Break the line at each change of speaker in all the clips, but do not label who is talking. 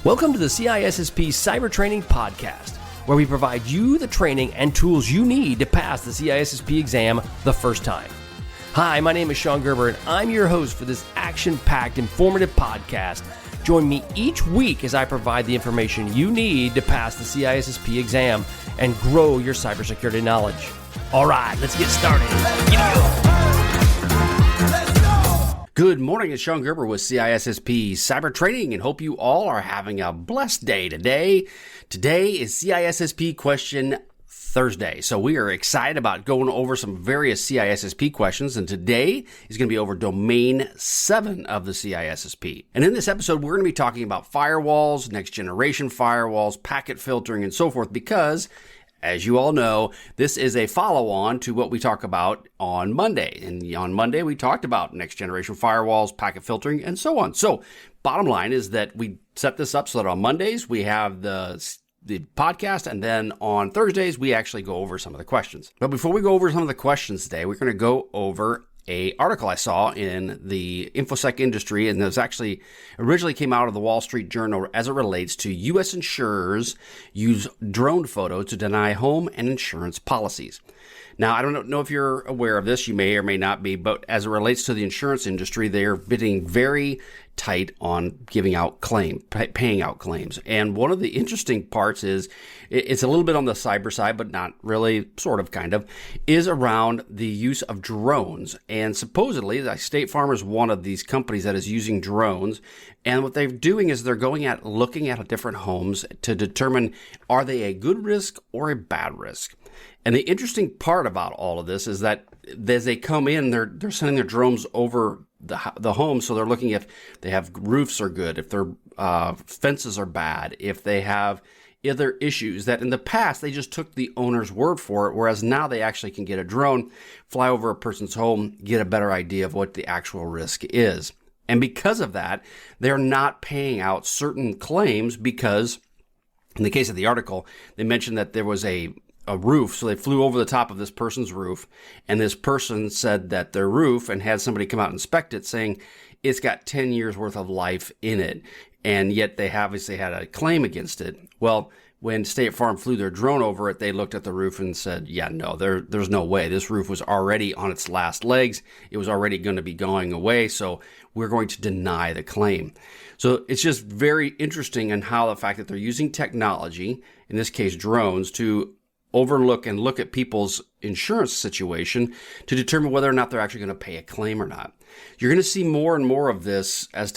Welcome to the CISSP Cyber Training Podcast, where we provide you the training and tools you need to pass the CISSP exam the first time. Hi, my name is Sean Gerber, and I'm your host for this action-packed, informative podcast. Join me each week as I provide the information you need to pass the CISSP exam and grow your cybersecurity knowledge. All right, let's get started. Good morning, it's Sean Gerber with CISSP Cyber Training, and hope you all are having a blessed day today. Today is CISSP Question Thursday, so we are excited about going over some various CISSP questions, and today is going to be over Domain 7 of the CISSP. And in this episode, we're going to be talking about firewalls, next-generation firewalls, packet filtering, and so forth, because as you all know, this is a follow-on to what we talk about on Monday. And on Monday, we talked about next-generation firewalls, packet filtering, and so on. So bottom line is that we set this up so that on Mondays, we have the podcast, and then on Thursdays, we actually go over some of the questions. But before we go over some of the questions today, we're going to go over an article I saw in the InfoSec industry, and it was actually originally came out of the Wall Street Journal as it relates to U.S. insurers use drone photos to deny home and insurance policies. Now, I don't know if you're aware of this, you may or may not be, but as it relates to the insurance industry, they're being very tight on paying out claims. And one of the interesting parts is, it's a little bit on the cyber side, but not really, sort of, kind of, is around the use of drones. And supposedly, State Farm is one of these companies that is using drones. And what they're doing is they're looking at different homes to determine, are they a good risk or a bad risk? And the interesting part about all of this is that as they come in, they're sending their drones over the home, so they're looking if they have roofs are good, if their fences are bad, if they have other issues that in the past they just took the owner's word for it, whereas now they actually can get a drone, fly over a person's home, get a better idea of what the actual risk is. And because of that, they're not paying out certain claims because, in the case of the article, they mentioned that there was a roof, so they flew over the top of this person's roof, and this person said that their roof, and had somebody come out and inspect it, saying it's got 10 years worth of life in it, and yet they obviously had a claim against it. Well, when State Farm flew their drone over it, they looked at the roof and said, yeah, no, there's no way. This roof was already on its last legs. It was already going to be going away, so we're going to deny the claim. So it's just very interesting in how the fact that they're using technology, in this case drones, to overlook and look at people's insurance situation to determine whether or not they're actually going to pay a claim or not. You're going to see more and more of this as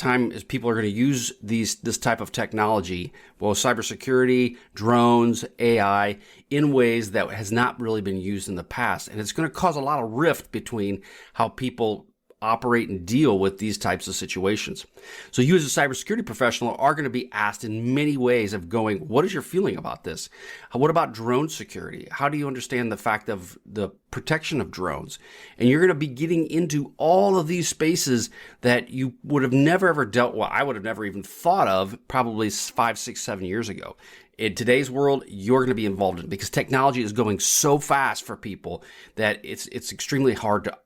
people are going to use this type of technology, both cybersecurity, drones, AI, in ways that has not really been used in the past. And it's going to cause a lot of rift between how people operate and deal with these types of situations. So you as a cybersecurity professional are going to be asked in many ways of going, what is your feeling about this? What about drone security? How do you understand the fact of the protection of drones? And you're going to be getting into all of these spaces that you would have never ever dealt with. I would have never even thought of probably 5, 6, 7 years ago. In today's world, you're going to be involved in it because technology is going so fast for people that it's extremely hard to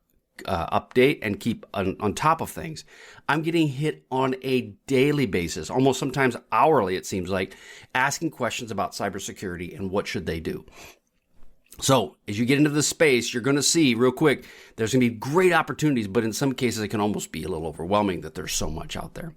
update and keep on top of things. I'm getting hit on a daily basis, almost sometimes hourly, it seems like, asking questions about cybersecurity and what should they do. So as you get into this space, you're going to see real quick, there's going to be great opportunities, but in some cases it can almost be a little overwhelming that there's so much out there.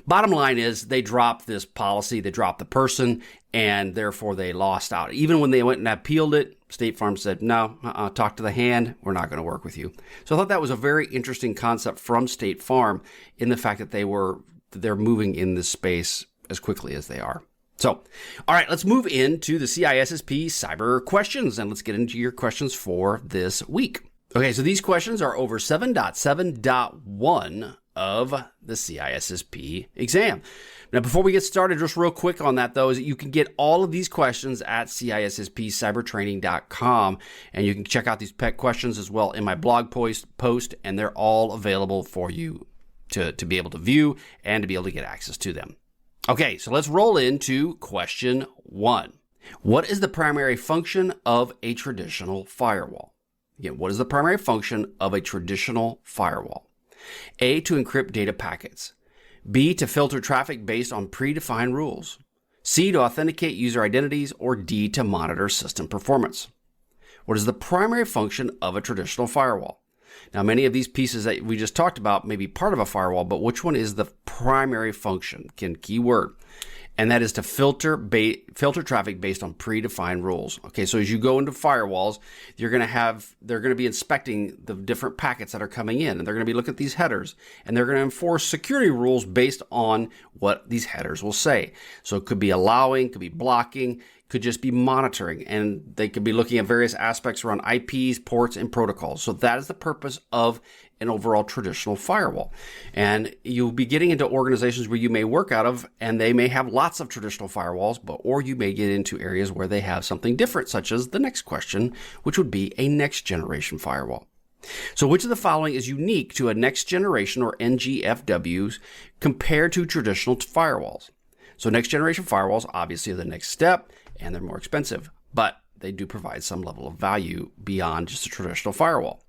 Bottom line is they dropped this policy, they dropped the person, and therefore they lost out. Even when they went and appealed it, State Farm said, no, talk to the hand, we're not going to work with you. So I thought that was a very interesting concept from State Farm in the fact that they're moving in this space as quickly as they are. So, all right, let's move into the CISSP cyber questions, and let's get into your questions for this week. Okay, so these questions are over 7.7.1 of the CISSP exam. Now, before we get started, just real quick on that, though, is that you can get all of these questions at CISSPcybertraining.com, and you can check out these pet questions as well in my blog post, and they're all available for you to be able to view and to be able to get access to them. Okay, so let's roll into question 1. What is the primary function of a traditional firewall? Again, what is the primary function of a traditional firewall? A, to encrypt data packets. B, to filter traffic based on predefined rules. C, to authenticate user identities, or D, to monitor system performance. What is the primary function of a traditional firewall? Now, many of these pieces that we just talked about may be part of a firewall, but which one is the primary function? Again, key word. And that is to filter traffic based on predefined rules. Okay, so as you go into firewalls, they're going to be inspecting the different packets that are coming in, and they're going to be looking at these headers, and they're going to enforce security rules based on what these headers will say. So it could be allowing, could be blocking, could just be monitoring, and they could be looking at various aspects around IPs, ports, and protocols. So that is the purpose of an overall traditional firewall. And you'll be getting into organizations where you may work out of, and they may have lots of traditional firewalls, or you may get into areas where they have something different, such as the next question, which would be a next generation firewall. So which of the following is unique to a next generation or NGFWs compared to traditional firewalls? So next generation firewalls obviously are the next step, and they're more expensive, but they do provide some level of value beyond just a traditional firewall.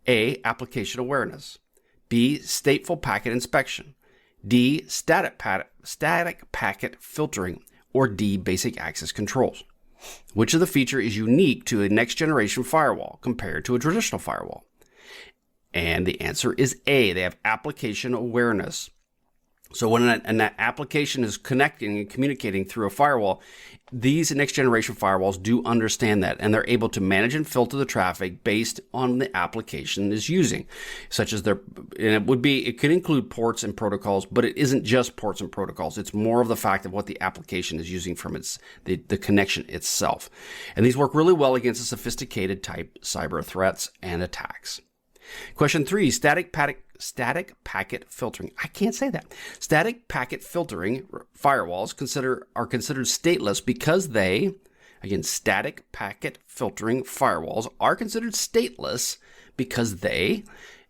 A, application awareness. B, stateful packet inspection. D, static packet filtering. Or D, basic access controls. Which of the feature is unique to a next generation firewall compared to a traditional firewall? And the answer is A, they have application awareness. So when an application is connecting and communicating through a firewall, these next generation firewalls do understand that, and they're able to manage and filter the traffic based on the application is using, such as it could include ports and protocols, but it isn't just ports and protocols. It's more of the fact of what the application is using from the connection itself. And these work really well against the sophisticated type cyber threats and attacks. Question 3, static packet filtering. I can't say that. Static packet filtering firewalls are considered stateless because they, again, static packet filtering firewalls are considered stateless because they,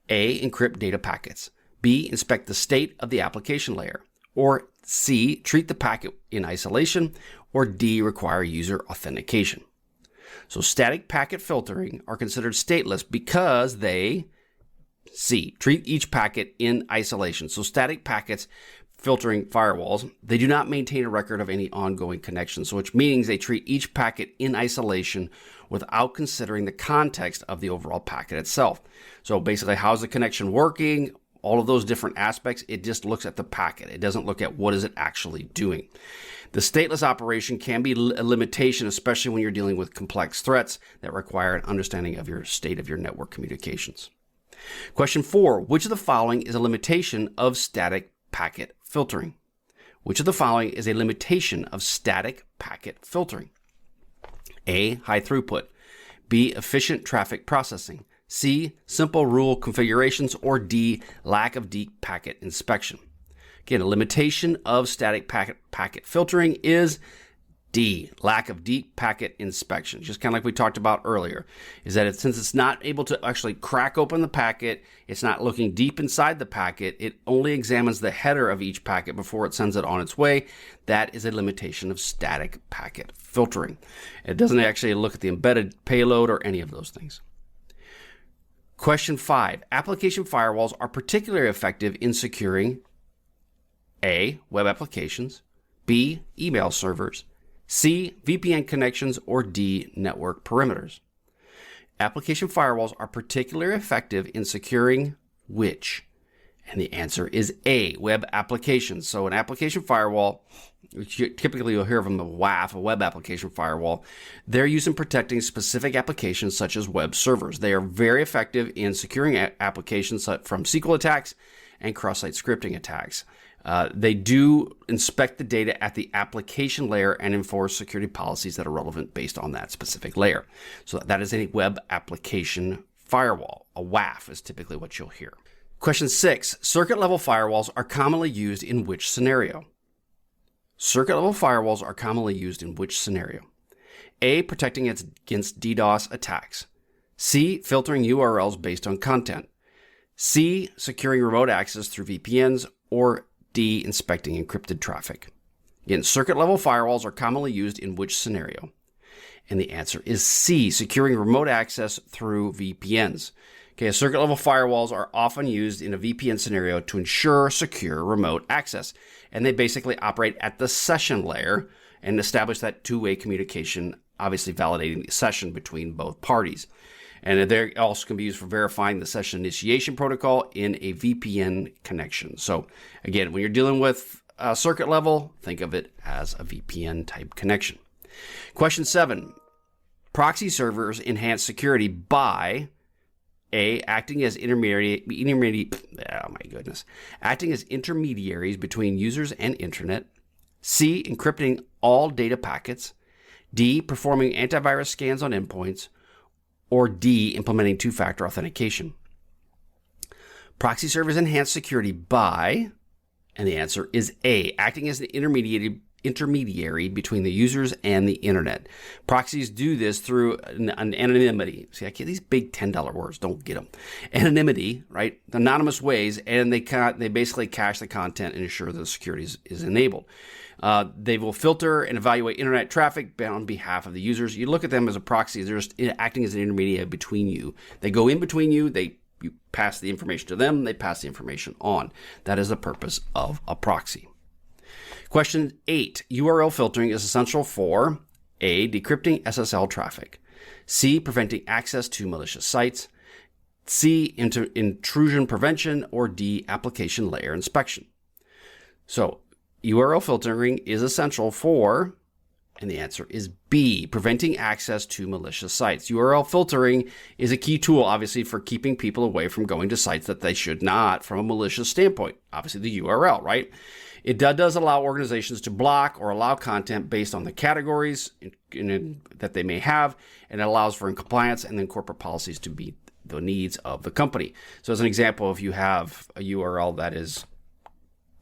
A, encrypt data packets, B, inspect the state of the application layer, or C, treat the packet in isolation, or D, require user authentication. So static packet filtering are considered stateless because they, C, treat each packet in isolation. So static packets filtering firewalls, they do not maintain a record of any ongoing connection. So which means they treat each packet in isolation without considering the context of the overall packet itself. So basically, how's the connection working? All of those different aspects, it just looks at the packet. It doesn't look at what is it actually doing. The stateless operation can be a limitation, especially when you're dealing with complex threats that require an understanding of your state of your network communications. Question 4, which of the following is a limitation of static packet filtering? Which of the following is a limitation of static packet filtering? A, high throughput. B, efficient traffic processing. C, simple rule configurations, or D, lack of deep packet inspection. Again, a limitation of static packet filtering is D, lack of deep packet inspection. Just kind of like we talked about earlier, is that since it's not able to actually crack open the packet, it's not looking deep inside the packet, it only examines the header of each packet before it sends it on its way. That is a limitation of static packet filtering. It doesn't actually look at the embedded payload or any of those things. Question 5, application firewalls are particularly effective in securing A, web applications, B, email servers, C, VPN connections, or D, network perimeters. Application firewalls are particularly effective in securing which? And the answer is A, web applications. So an application firewall, which typically you'll hear from a WAF, a web application firewall, they're used in protecting specific applications such as web servers. They are very effective in securing applications from SQL attacks and cross-site scripting attacks. They do inspect the data at the application layer and enforce security policies that are relevant based on that specific layer. So that is a web application firewall. A WAF is typically what you'll hear. Question 6, circuit level firewalls are commonly used in which scenario? Circuit level firewalls are commonly used in which scenario? A, protecting against DDoS attacks. C, filtering URLs based on content. C, securing remote access through VPNs, or D, inspecting encrypted traffic. Again, circuit level firewalls are commonly used in which scenario? And the answer is C, securing remote access through VPNs. Okay, circuit level firewalls are often used in a VPN scenario to ensure secure remote access. And they basically operate at the session layer and establish that two-way communication, obviously validating the session between both parties. And they also can be used for verifying the session initiation protocol in a VPN connection. So again, when you're dealing with circuit level, think of it as a VPN type connection. Question 7. Proxy servers enhance security by A, acting as acting as intermediaries between users and internet. C, encrypting all data packets. D, performing antivirus scans on endpoints. Or D, implementing two-factor authentication. Proxy servers enhance security by, and the answer is A, acting as an intermediary between the users and the internet. Proxies do this through an anonymity. See, I get these big $10 words, don't get them. Anonymity, right? Anonymous ways, and they basically cache the content and ensure that the security is enabled. They will filter and evaluate internet traffic on behalf of the users. You look at them as a proxy, they're just acting as an intermediary between you. They go in between you, you pass the information to them, they pass the information on. That is the purpose of a proxy. Question 8. URL filtering is essential for A, decrypting SSL traffic. C, preventing access to malicious sites. C, intrusion prevention. Or D, application layer inspection. So, URL filtering is essential for, and the answer is B, preventing access to malicious sites. URL filtering is a key tool, obviously, for keeping people away from going to sites that they should not from a malicious standpoint. Obviously, the URL, right? It does allow organizations to block or allow content based on the categories that they may have, and it allows for compliance and then corporate policies to meet the needs of the company. So as an example, if you have a URL that is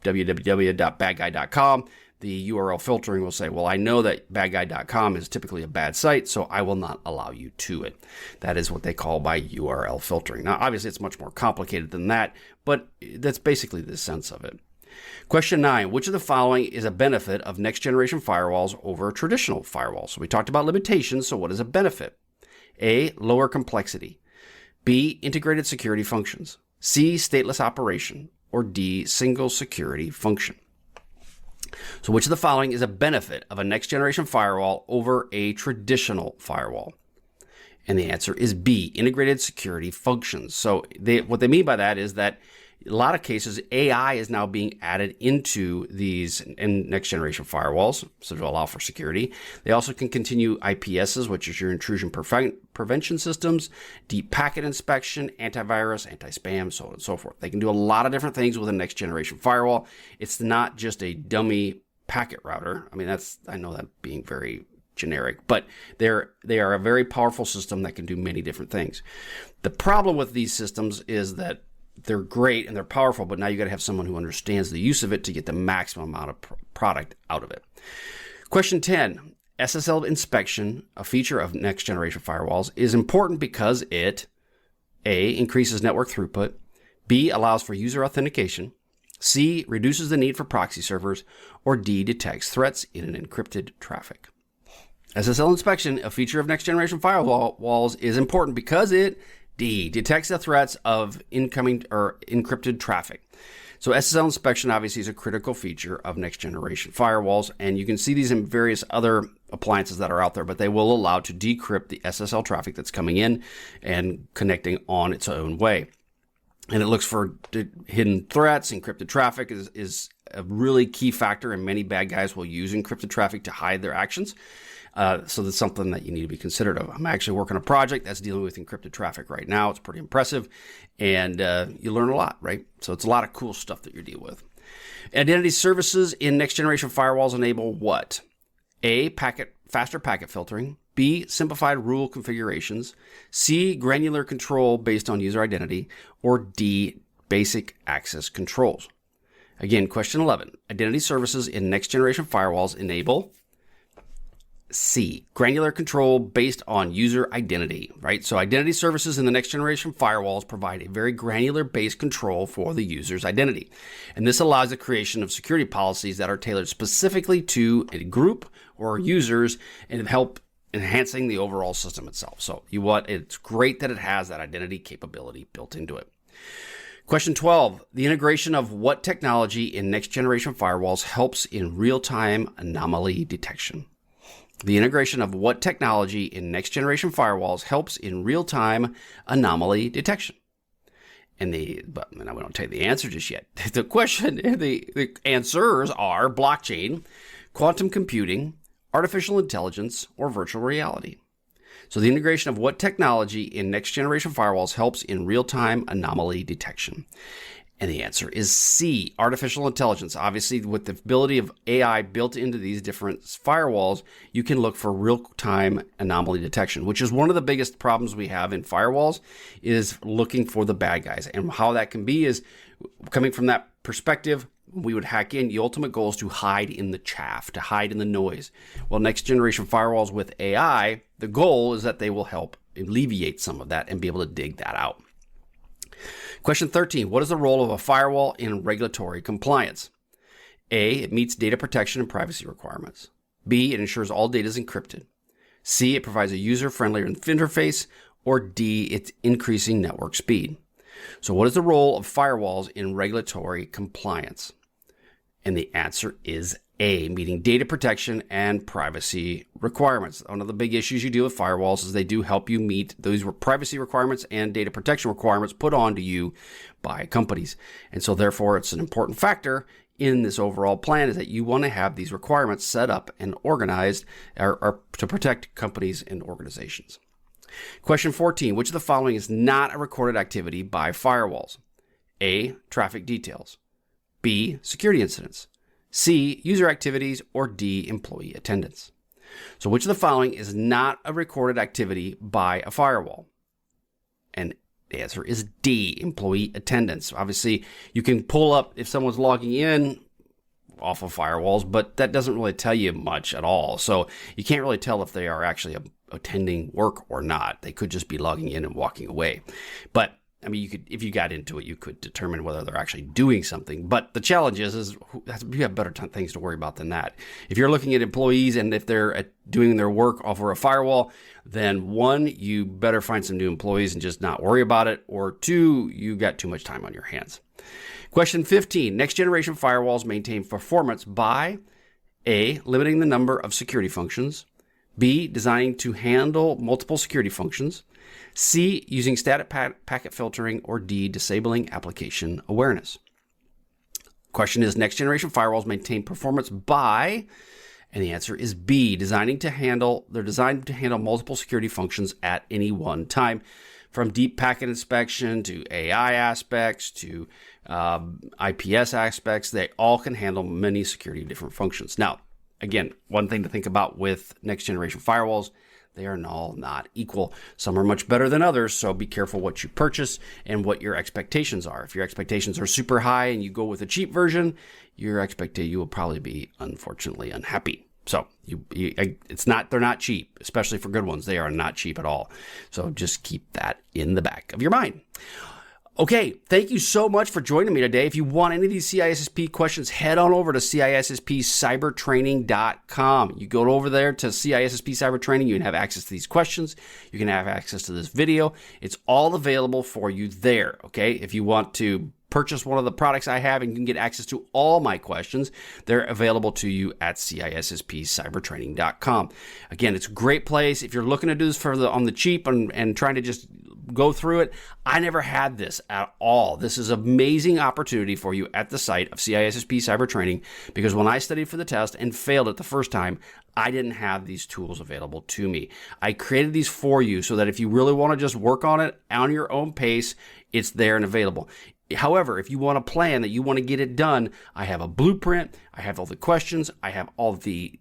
www.badguy.com, the URL filtering will say, well, I know that badguy.com is typically a bad site, so I will not allow you to it. That is what they call by URL filtering. Now, obviously, it's much more complicated than that, but that's basically the sense of it. Question 9, which of the following is a benefit of next generation firewalls over traditional firewalls? So we talked about limitations, so what is a benefit? A, lower complexity. B, integrated security functions. C, stateless operation. Or D, single security function. So which of the following is a benefit of a next generation firewall over a traditional firewall? And the answer is B, integrated security functions. So what they mean by that is that in a lot of cases, AI is now being added into these next generation firewalls, so to allow for security. They also can continue IPSs, which is your intrusion prevention systems, deep packet inspection, antivirus, anti-spam, so on and so forth. They can do a lot of different things with a next generation firewall. It's not just a dummy packet router. I mean, I know that being very generic, but they are a very powerful system that can do many different things. The problem with these systems is that they're great and they're powerful, but now you got to have someone who understands the use of it to get the maximum amount of product out of it. Question 10, SSL inspection, a feature of next generation firewalls, is important because it A, increases network throughput, B, allows for user authentication, C, reduces the need for proxy servers, or D, detects threats in an encrypted traffic. SSL inspection, a feature of next generation firewalls, is important because it D, detects the threats of incoming or encrypted traffic. So SSL inspection obviously is a critical feature of next generation firewalls, and you can see these in various other appliances that are out there, but they will allow to decrypt the SSL traffic that's coming in and connecting on its own way. And it looks for hidden threats. Encrypted traffic is a really key factor, and many bad guys will use encrypted traffic to hide their actions. So that's something that you need to be considerate of. I'm actually working on a project that's dealing with encrypted traffic right now. It's pretty impressive, and you learn a lot, right? So it's a lot of cool stuff that you're dealing with. Identity services in next-generation firewalls enable what? A, faster packet filtering. B, simplified rule configurations. C, granular control based on user identity. Or D, basic access controls. Again, question 11. Identity services in next-generation firewalls enable C, granular control based on user identity, right? So identity services in the next generation firewalls provide a very granular based control for the user's identity. And this allows the creation of security policies that are tailored specifically to a group or users and help enhancing the overall system itself. So it's great that it has that identity capability built into it. Question 12, the integration of what technology in next generation firewalls helps in real-time anomaly detection? The integration of what technology in next generation firewalls helps in real-time anomaly detection? And I won't tell you the answer just yet. The answers are blockchain, quantum computing, artificial intelligence, or virtual reality. So the integration of what technology in next generation firewalls helps in real-time anomaly detection? And the answer is C, artificial intelligence. Obviously, with the ability of AI built into these different firewalls, you can look for real-time anomaly detection, which is one of the biggest problems we have in firewalls, is looking for the bad guys. And how that can be is, coming from that perspective, we would hack in. The ultimate goal is to hide in the chaff, to hide in the noise. Well, next generation firewalls with AI, the goal is that they will help alleviate some of that and be able to dig that out. Question 13, what is the role of a firewall in regulatory compliance? A, it meets data protection and privacy requirements. B, it ensures all data is encrypted. C, it provides a user-friendly interface. Or D, it's increasing network speed. So what is the role of firewalls in regulatory compliance? And the answer is A, meeting data protection and privacy requirements. One of the big issues you deal with firewalls is they do help you meet those privacy requirements and data protection requirements put onto you by companies. And so therefore, it's an important factor in this overall plan, is that you want to have these requirements set up and organized or to protect companies and organizations. Question 14, which of the following is not a recorded activity by firewalls? A, traffic details. B, security incidents. C, user activities. Or D, employee attendance. So which of the following is not a recorded activity by a firewall? And the answer is D, employee attendance. Obviously, you can pull up if someone's logging in off of firewalls, but that doesn't really tell you much at all. So you can't really tell if they are actually attending work or not. They could just be logging in and walking away. But I mean, you could, if you got into it, you could determine whether they're actually doing something. But the challenge is you have better things to worry about than that. If you're looking at employees and if they're doing their work over a firewall, then one, you better find some new employees and just not worry about it. Or two, you got too much time on your hands. Question 15, next generation firewalls maintain performance by A, limiting the number of security functions. B, designing to handle multiple security functions. C, using static packet filtering. Or D, disabling application awareness. Question is, next generation firewalls maintain performance by, and the answer is B, designed to handle multiple security functions at any one time. From deep packet inspection to AI aspects to IPS aspects, they all can handle many security different functions. Now, again, one thing to think about with next generation firewalls, they are all not equal. Some are much better than others, so be careful what you purchase and what your expectations are. If your expectations are super high and you go with a cheap version, you will probably be, unfortunately, unhappy. So they're not cheap, especially for good ones. They are not cheap at all. So just keep that in the back of your mind. Okay, thank you so much for joining me today. If you want any of these CISSP questions, head on over to CISSP cybertraining.com. You go over there to CISSP Cyber Training. You can have access to these questions. You can have access to this video. It's all available for you there, okay? If you want to purchase one of the products I have and you can get access to all my questions, they're available to you at CISSP cybertraining.com. Again, it's a great place. If you're looking to do this on the cheap and trying to just go through it, I never had this at all. This is an amazing opportunity for you at the site of CISSP Cyber Training, because when I studied for the test and failed it the first time, I didn't have these tools available to me. I created these for you so that if you really want to just work on it on your own pace, it's there and available. However, if you want a plan that you want to get it done, I have a blueprint, I have all the questions, I have all the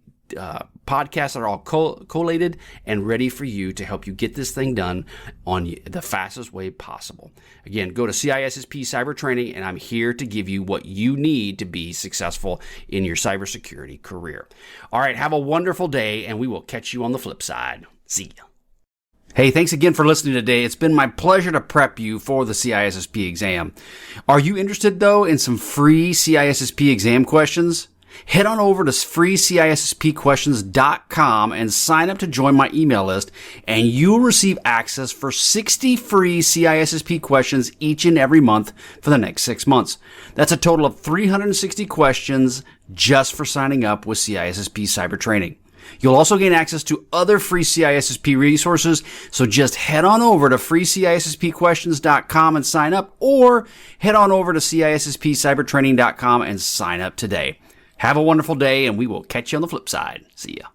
podcasts that are all collated and ready for you to help you get this thing done on the fastest way possible. Again, go to CISSP Cyber Training, and I'm here to give you what you need to be successful in your cybersecurity career. All right, have a wonderful day, and we will catch you on the flip side. See ya. Hey, thanks again for listening today. It's been my pleasure to prep you for the CISSP exam. Are you interested, though, in some free CISSP exam questions? Head on over to freeCISSPquestions.com and sign up to join my email list, and you'll receive access for 60 free CISSP questions each and every month for the next 6 months. That's a total of 360 questions just for signing up with CISSP Cyber Training. You'll also gain access to other free CISSP resources, so just head on over to freeCISSPquestions.com and sign up, or head on over to CISSPcybertraining.com and sign up today. Have a wonderful day, and we will catch you on the flip side. See ya.